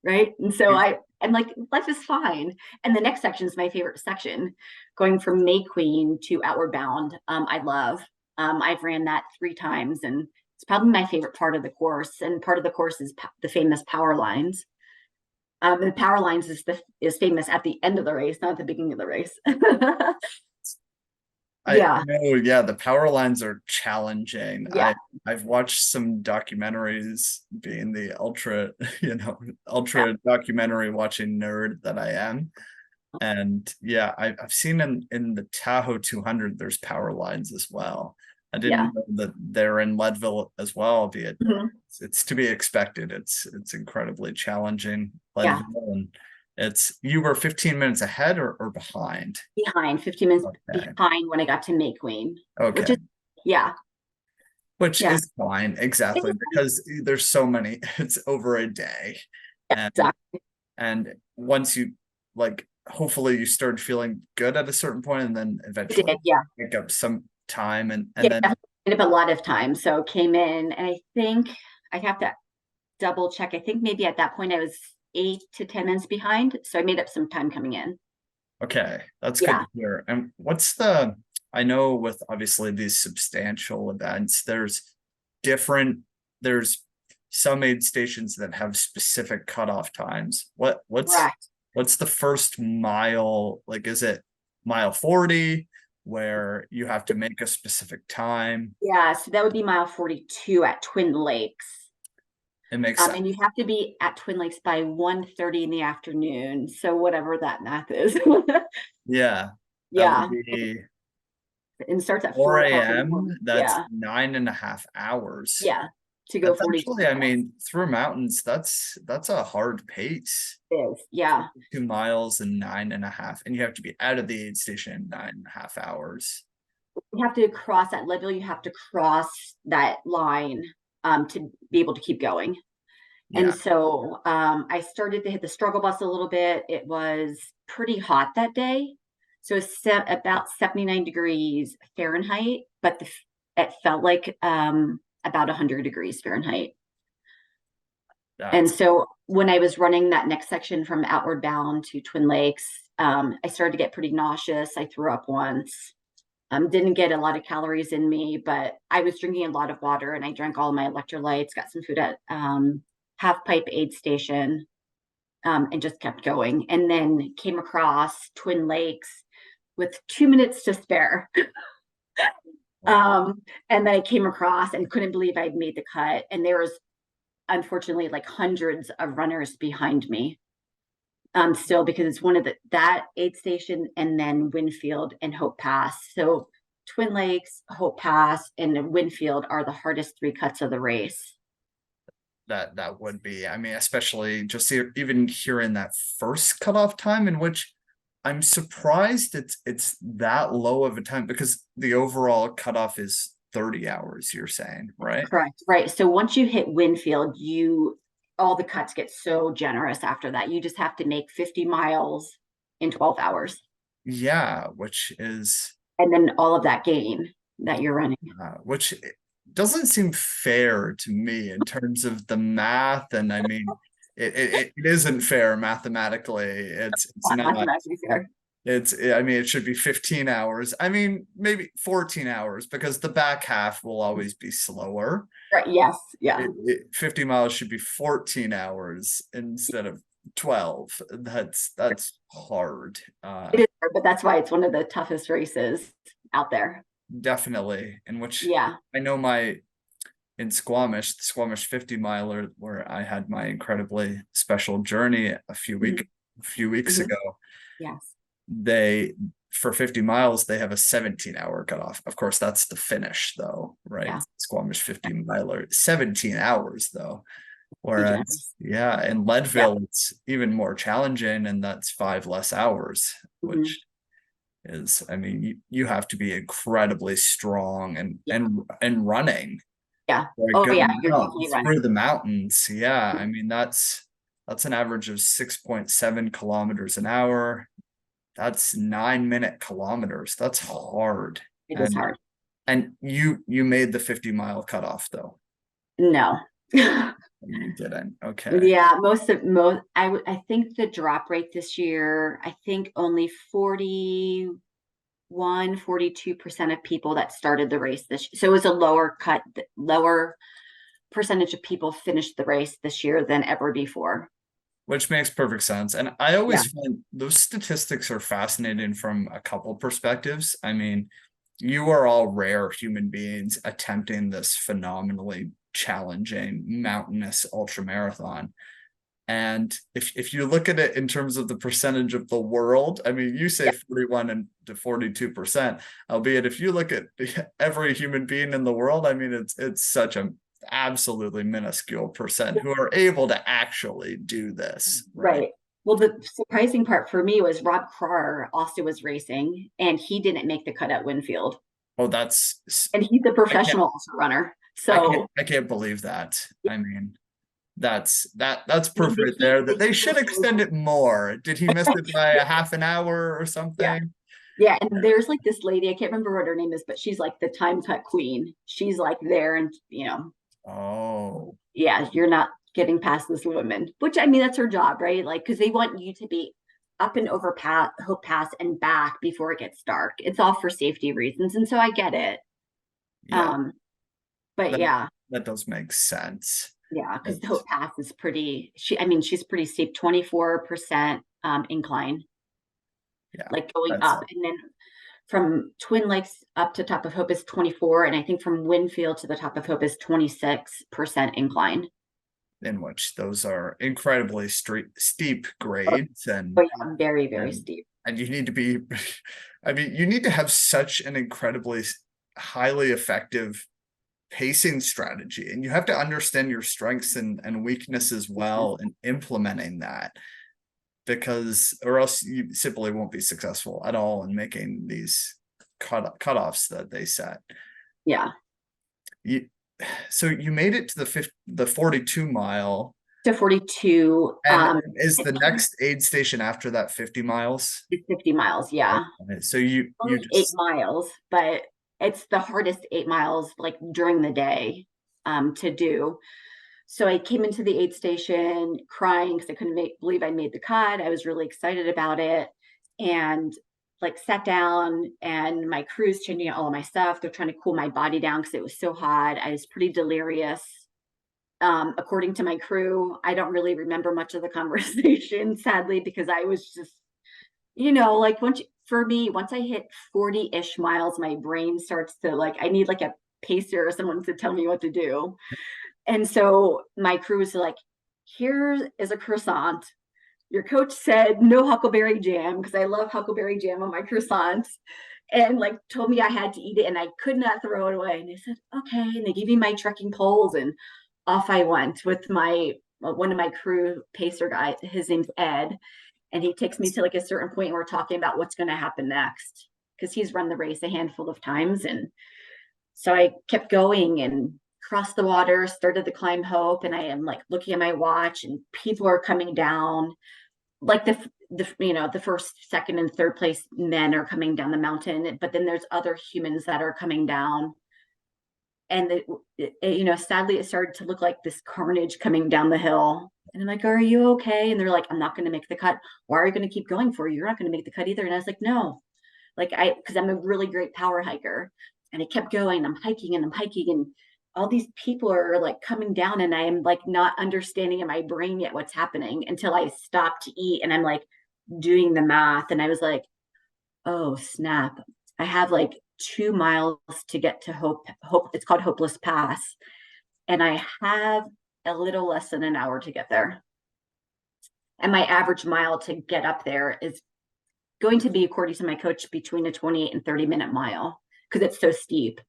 Right. And so I'm like, life is fine. And the next section is my favorite section, going from May Queen to Outward Bound. I love. I've ran that 3 times, and it's probably my favorite part of the course. And part of the course is the famous power lines. And power lines is famous at the end of the race, not at the beginning of the race. I Yeah, know, yeah, the power lines are challenging. yeah, I've watched some documentaries, being the ultra, yeah, ultra documentary watching nerd that I am. And yeah, I've seen in the Tahoe 200, there's power lines as well. I yeah. didn't know that they're in Leadville as well, be it Mhm. it's to be expected. It's incredibly challenging, Yeah, Leadville, and it's you were 15 minutes ahead or behind. behind 15 minutes Okay. behind when I got to May Queen, which Okay. is yeah, Which yeah, is fine, exactly, it's because there's so many, it's over a day. And exactly. and once you like hopefully you start feeling good at a certain point and then I eventually did, yeah, pick up some time and yeah. then Definitely made up a lot of time. So came in, and I think I have to double check. I think maybe at that point I was 8 to 10 minutes behind, so I made up some time coming in. okay, that's good Yeah, to hear. And what's the I know with obviously these substantial events, different there's some aid stations that have specific cutoff times. correct. What's the first mile? Like, is it mile 40 where you have to make a specific time? Yeah, so that would be mile 42 at Twin Lakes. It makes sense. And you have to be at Twin Lakes by 1:30 in the afternoon. So whatever that math is. Yeah, that would Yeah. be And starts at 4 o'clock in the 4 a.m. morning. That's Yeah. 9.5 hours. Yeah. To go That's 42 actually, I mean, through mountains, that's a hard pace. is. Yeah. 2 miles and 9.5, and you have to be out of the aid station in 9.5 hours. You have to cross that level. You have to cross that line to be able to keep going. And Yeah, so I started to hit the struggle bus a little bit. It was pretty hot that day. So it's about 79 degrees Fahrenheit, but it felt like about 100 degrees Fahrenheit. And that's so when I was running that next section from Outward Bound to Twin Lakes, I started to get pretty nauseous. I threw up once. Didn't get a lot of calories in me, but I was drinking a lot of water, and I drank all my electrolytes, got some food at Half Pipe Aid Station, and just kept going. And then came across Twin Lakes with 2 minutes to spare. wow. And then I came across and couldn't believe I'd made the cut. And there was unfortunately like hundreds of runners behind me. Still, because it's one of that aid station and then Winfield and Hope Pass. So Twin Lakes, Hope Pass, and Winfield are the hardest 3 cuts of the race. That would be, I mean, especially just even hearing that first cutoff time, in which I'm surprised it's that low of a time, because the overall cutoff is 30 hours, you're saying, right? Correct. Right. So once you hit Winfield, all the cuts get so generous after that. You just have to make 50 miles in 12 hours. Yeah, which is And then all of that gain that you're running. which doesn't seem fair to me in terms of the math. And I mean, it isn't fair mathematically. It's Not not. mathematically fair. I mean, it should be 15 hours. I mean, maybe 14 hours because the back half will always be slower. Right. Yes. Yeah. 50 miles should be 14 hours instead of 12. That's hard. It is hard, but that's why it's one of the toughest races out there. Definitely. In which Yeah. I know in Squamish, the Squamish 50 miler, where I had my incredibly special journey a few weeks Mhm. ago, Yes. they for 50 miles they have a 17-hour cutoff. Of course, that's the finish though, right? Yeah. Squamish 50 miler, 17 hours though. Be Whereas, generous. yeah, in Yeah. Leadville, it's even more challenging, and that's 5 less hours, Mhm. which is, I mean, you have to be incredibly strong Yeah. and running Yeah. for a Oh good yeah, you're amount definitely through running. the mountains. Yeah, I mean that's an average of 6.7 kilometers an hour. That's 9-minute kilometers. That's hard. It is And hard. you made the 50-mile cutoff though. No. You didn't. Okay. Yeah, most I think the drop rate this year, I think only 42% of people that started the race so it was a lower percentage of people finished the race this year than ever before. Which makes perfect sense. And I Yeah. always find those statistics are fascinating from a couple perspectives. I mean, you are all rare human beings attempting this phenomenally challenging mountainous ultra marathon. And if you look at it in terms of the percentage of the world, I mean, you say Yeah. 41 and to 42%, albeit if you look at every human being in the world, I mean, it's such a absolutely minuscule percent who are able to actually do this, right? Right. Well, the surprising part for me was Rob Carr also was racing and he didn't make the cut at Winfield. Oh, And he's a I can't professional ultra runner. So I can't believe that. I mean, that's I mean, proof right there that they they keep should posting. extend it more. Did he miss it by a half an hour or Yeah. something? Yeah. And there's like this lady, I can't remember what her name is, but she's like the time cut queen. She's like there and, Oh, yeah, you're not getting past this woman, which I mean, that's her job, right? Like, because they want you to be up and over Hope Pass and back before it gets dark. It's all for safety reasons. And so I get it. yeah, Um, but that yeah, that does make sense. yeah, because the It's, Hope Pass is she's pretty steep, 24% incline, yeah, like going that's up. And then from Twin Lakes up to top of Hope is 24. And I think from Winfield to the top of Hope is 26% incline. in which those are incredibly steep Oh, grades yeah, very, very and steep. and you need to be, I mean, you need to have such an incredibly highly effective pacing strategy, and you have to understand your strengths and weaknesses Yes. well in implementing that, because or else you simply won't be successful at all in making these cutoffs that they set. Yeah. You so you made it to the 42 mile, To 42. and is the next aid station after that 50 miles? It's 50 miles. Yeah. Okay, so you Only eight just miles, but it's the hardest 8 miles like during the day to do. So I came into the aid station crying because I couldn't believe I made the cut. I was really excited about it. And like sat down and my crew's changing out all of my stuff. They're trying to cool my body down because it was so hot. I was pretty delirious. According to my crew, I don't really remember much of the conversation, sadly, because I was just, like for me, once I hit 40-ish miles, my brain starts to like, I need like a pacer or someone to tell me what to do. And so my crew was like, here is a croissant. Your coach said no huckleberry jam because I love huckleberry jam on my croissants, and like told me I had to eat it and I could not throw it away. And they said, okay. And they gave me my trekking poles and off I went with my one of my crew pacer guys. His name's Ed. And he takes me to like a certain point and we're talking about what's going to happen next because he's run the race a handful of times. And so I kept going and crossed the water, started the climb Hope, and I am like looking at my watch and people are coming down. Like the first, second, and third place men are coming down the mountain, but then there's other humans that are coming down. And sadly, it started to look like this carnage coming down the hill. And I'm like, are you okay? And they're like, I'm not going to make the cut. Why are you going to keep going for? You're not going to make the cut either. And I was like, no, because I'm a really great power hiker. And I kept going. I'm hiking and I'm hiking, and all these people are like coming down, and I'm like not understanding in my brain yet what's happening until I stop to eat, and I'm like doing the math, and I was like, oh snap, I have like 2 miles to get to Hope. It's called Hopeless Pass, and I have a little less than an hour to get there. And my average mile to get up there is going to be, according to my coach, between a 28 and 30-minute mile because it's so steep.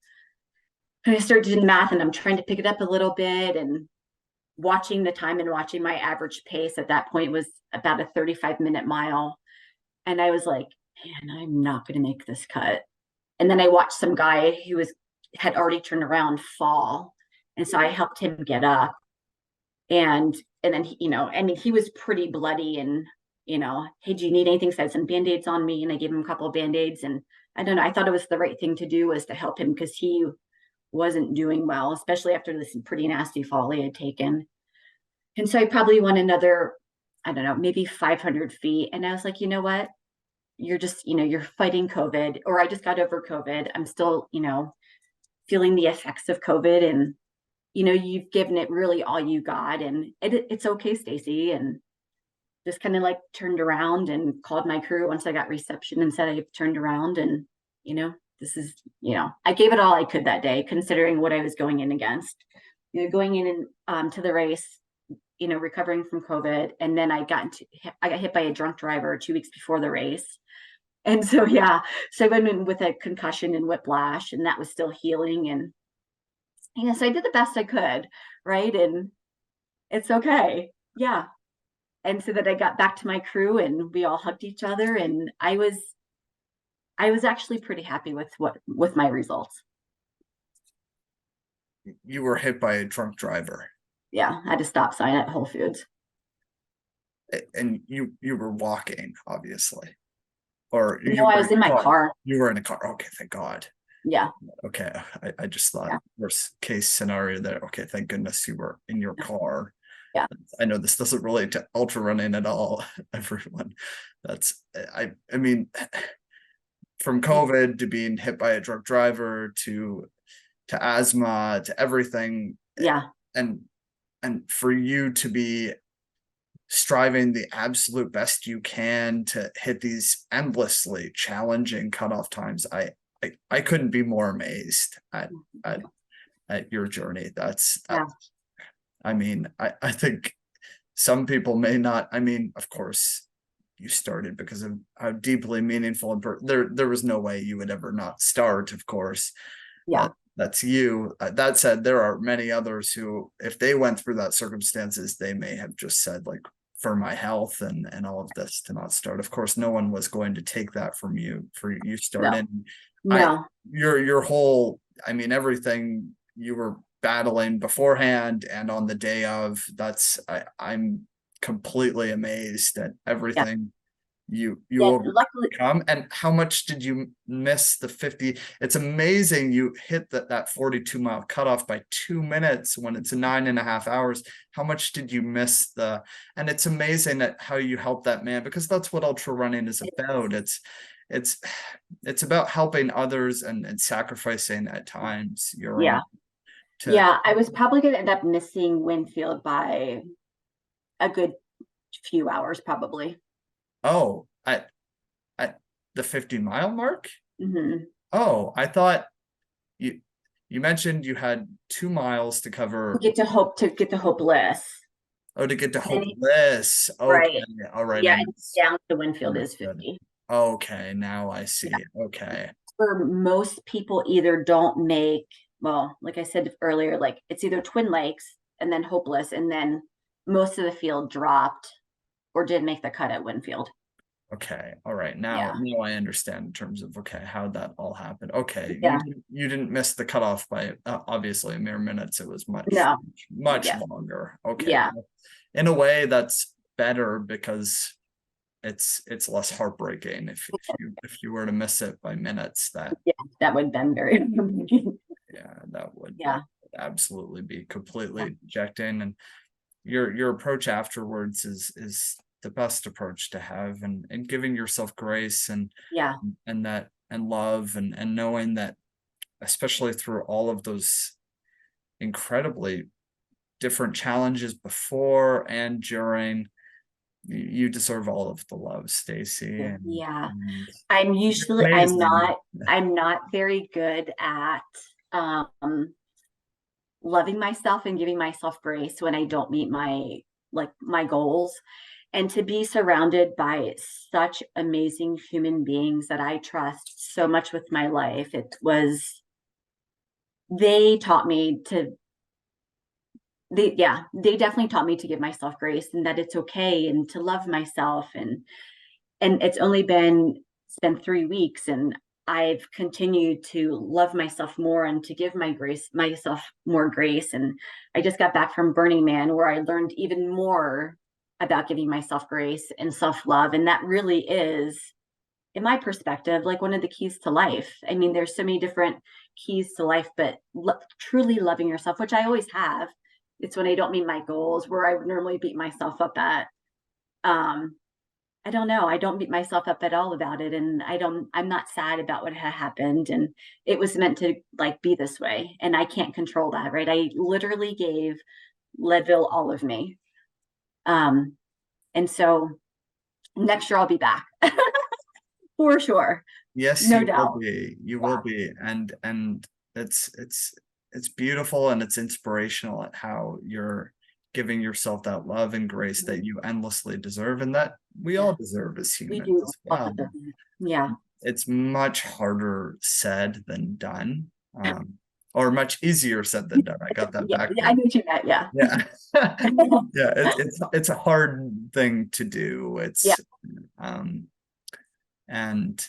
And I started doing math, and I'm trying to pick it up a little bit, and watching the time and watching my average pace at that point was about a 35-minute mile. And I was like, man, I'm not going to make this cut. And then I watched some guy who had already turned around fall. And so I helped him get up. And then he was pretty bloody, and hey, do you need anything? So I had some band-aids on me, and I gave him a couple of band-aids. And I don't know, I thought it was the right thing to do, was to help him, because he wasn't doing well, especially after this pretty nasty fall he had taken. And so I probably went another, I don't know, maybe 500 feet. And I was like, you know what? You're just, you're fighting COVID, or I just got over COVID. I'm still, feeling the effects of COVID, and, you've given it really all you got, and it's okay, Stacy. And just kind of like turned around and called my crew once I got reception and said I turned around, and, this is, I gave it all I could that day, considering what I was going in against, going in to the race, recovering from COVID. And then I got hit by a drunk driver 2 weeks before the race. And so, yeah, so I went in with a concussion and whiplash, and that was still healing. And, so I did the best I could. Right. And it's okay. Yeah. And so that I got back to my crew, and we all hugged each other, and I was actually pretty happy with my results. You were hit by a drunk driver. Yeah, I had a stop sign at Whole Foods. And you were walking, obviously. Or No, I was in my car. You were in a car. Okay, thank God. Yeah. Okay. I just thought, worst case scenario there. Okay, thank goodness you were in your car. Yeah. I know this doesn't relate to ultra running at all, everyone. I mean, from COVID to being hit by a drunk driver to asthma to everything. Yeah. And for you to be striving the absolute best you can to hit these endlessly challenging cutoff times, I couldn't be more amazed at your journey. That's I mean, I think some people may not. I mean, of course, you started because of how deeply meaningful and there was no way you would ever not start, of course. Yeah. That's you. That said, there are many others who, if they went through that circumstances, they may have just said, like, for my health and all of this, to not start. Of course, no one was going to take that from you for you starting. No. Your whole, I mean, everything you were battling beforehand and on the day of, I'm completely amazed at everything you overcome. And how much did you miss the 50? It's amazing you hit that 42-mile cutoff by 2 minutes when it's 9.5 hours. How much did you miss and it's amazing at how you helped that man, because that's what ultra running is about. It's about helping others and sacrificing at times your own. I was probably going to end up missing Winfield by a good few hours, probably. Oh, at the 50-mile mark? Mm-hmm. Oh, I thought you mentioned you had 2 miles to cover. To get to Hopeless. Oh, to get to Hopeless. Okay. Right. All right. Yeah, it's down to Winfield is 50. Okay, now I see. Yeah. Okay. For most people, either don't make, well, like I said earlier, like it's either Twin Lakes and then Hopeless, and then most of the field dropped or did make the cut at Winfield. Okay. All right. Now I understand in terms of, okay, how that all happened. Okay. Yeah. You didn't miss the cutoff by obviously a mere minutes. It was much longer. Okay. Yeah. In a way, that's better because it's less heartbreaking if you were to miss it by minutes. That would have been very heartbreaking. Yeah, that Yeah. would absolutely be completely rejecting. And your approach afterwards is the best approach to have, and giving yourself grace Yeah. and that and love, and knowing that, especially through all of those incredibly different challenges before and during, you deserve all of the love, Stacy, Yeah. and I'm you're usually amazing. I'm not very good at um loving myself and giving myself grace when I don't meet my goals. And to be surrounded by such amazing human beings that I trust so much with my life, they taught me to they definitely taught me to give myself grace and that it's okay and to love myself. And it's been 3 weeks, and I've continued to love myself more and to give myself more grace. And I just got back from Burning Man, where I learned even more about giving myself grace and self-love. And that really is, in my perspective, like one of the keys to life. I mean, there's so many different keys to life, but truly loving yourself, which I always have. It's when I don't meet my goals, where I normally beat myself up at. Um, I don't know. I don't beat myself up at all about it. And I'm not sad about what had happened. And it was meant to like be this way. And I can't control that, right? I literally gave Leadville all of me. Um, and so next year I'll be back for sure. Yes, No you will doubt. be. You will Yeah. be. And it's beautiful, and it's inspirational at how you're giving yourself that love and grace that you endlessly deserve, and that we Yeah. all deserve as We humans do as all well. deserve it. Yeah. It's much harder said than done. Or much easier said than done. I got that Yeah. Yeah. I backwards. knew what you meant. Yeah. Yeah. Yeah, it's a hard thing to do. Yeah. Um and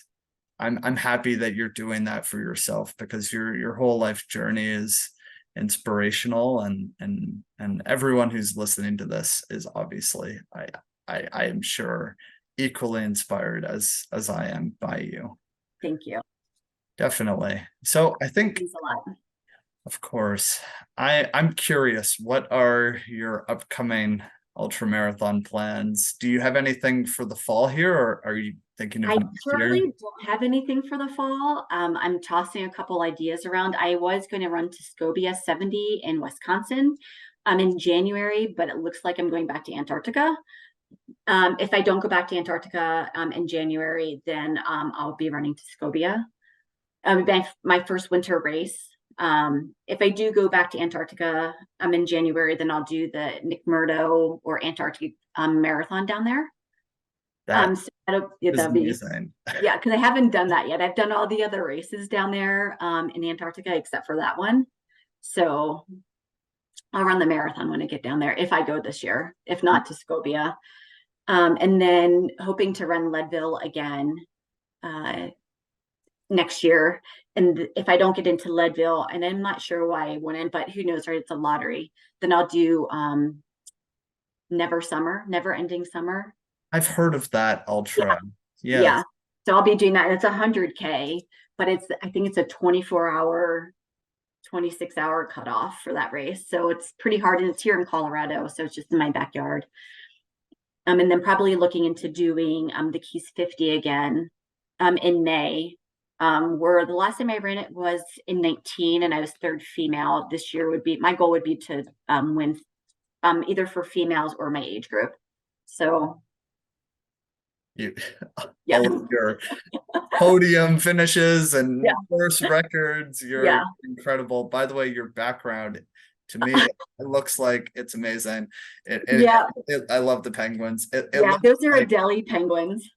I'm happy that you're doing that for yourself, because your whole life journey is inspirational, and everyone who's listening to this is obviously, I am sure, equally inspired as I am by you. Thank you. Definitely. So I It think, means a lot. of course, I'm curious, what are your upcoming ultra marathon plans? Do you have anything for the fall here, or are you thinking of I next year? currently don't have anything for the fall. I'm tossing a couple ideas around. I was going to run to Scobia 70 in Wisconsin in January, but it looks like I'm going back to Antarctica. If I don't go back to Antarctica in January, then I'll be running to Scobia. My first winter race. If I do go back to Antarctica in January, then I'll do the McMurdo or Antarctic marathon down there. That So is that'll be, amazing. yeah, because I haven't done that yet. I've done all the other races down there in Antarctica except for that one. So I'll run the marathon when I get down there if I go this year, if not to Scobia. And then hoping to run Leadville again uh, next year. And if I don't get into Leadville, and I'm not sure why I wouldn't, but who knows, right? It's a lottery. Then I'll do Never Ending Summer. I've heard of that Yeah, ultra. yeah. Yes, So I'll be doing that. It's 100K, but I think it's a 24-hour, 26-hour cutoff for that race. So it's pretty hard, and it's here in Colorado, so it's just in my backyard. And then probably looking into doing the Keys 50 again in May. Where the last time I ran it was in 19, and I was third female. This year would be my goal would be to win either for females or my age group. So you, yeah, all of your podium finishes yeah, and course records, you're yeah, incredible. By the way, your background, to me, it looks like it's amazing. yeah, I love the penguins. It yeah. looks Those are like, Adelie penguins.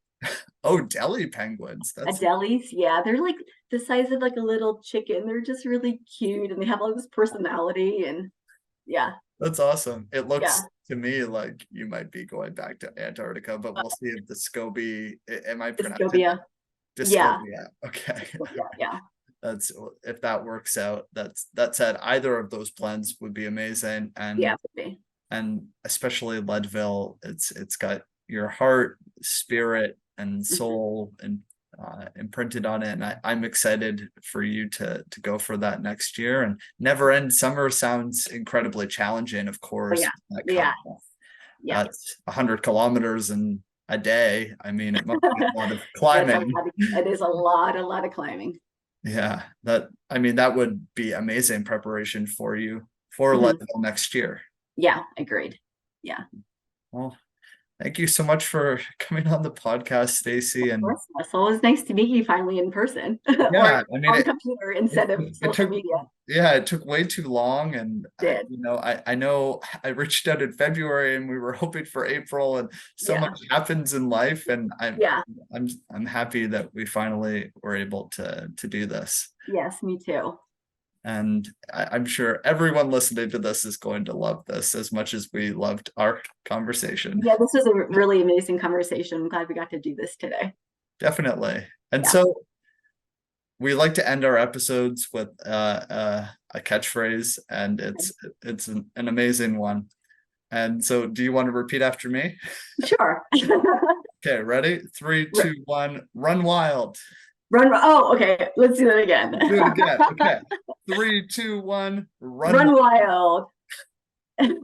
oh, Delhi penguins. Adelies, yeah, they're like the size of like a little chicken. They're just really cute, and they have all this personality. And yeah, That's awesome. It yeah, looks to me like you might be going back to Antarctica, but we'll see if the SCOBY, am I pronouncing Discobia, it? yeah, Discobia. Okay. Discobia, yeah, That's, if that works out, that said, either of those plans would be amazing. yeah. And especially Leadville, it's got your heart, spirit, and Mhm. soul and imprinted on it, and I'm excited for you to go for that next year. And never end summer sounds incredibly challenging, of Oh course. yeah, That yeah, kind yeah. that's 100 kilometers in a day. I mean, it must be a lot of It's a climbing. lot it is a lot of climbing. Yeah, that I mean that would be amazing preparation for you for Mhm. Leadville next year. Yeah, agreed. Yeah, Well, thank you so much for coming on the podcast, of Stacy. And course. So it was nice to meet you finally in person or yeah, I mean on the computer instead of it social took media. yeah, it took way too long. And Did. I know I reached out in February and we were hoping for April, and so Yeah, much happens in life, and yeah. I'm happy that we finally were able to do this. Yes, me too. And I'm sure everyone listening to this is going to love this as much as we loved our conversation. Yeah, this was a really amazing conversation. I'm glad we got to do this today. Definitely. And Yeah. so we like to end our episodes with a catchphrase, and it's an amazing one. And so, do you want to repeat after me? Sure. Okay, ready? Three, two, one. Run wild. Run. Oh, okay. Let's do that again. Do it again. Okay. Three, two, one. Run Run wild. wild.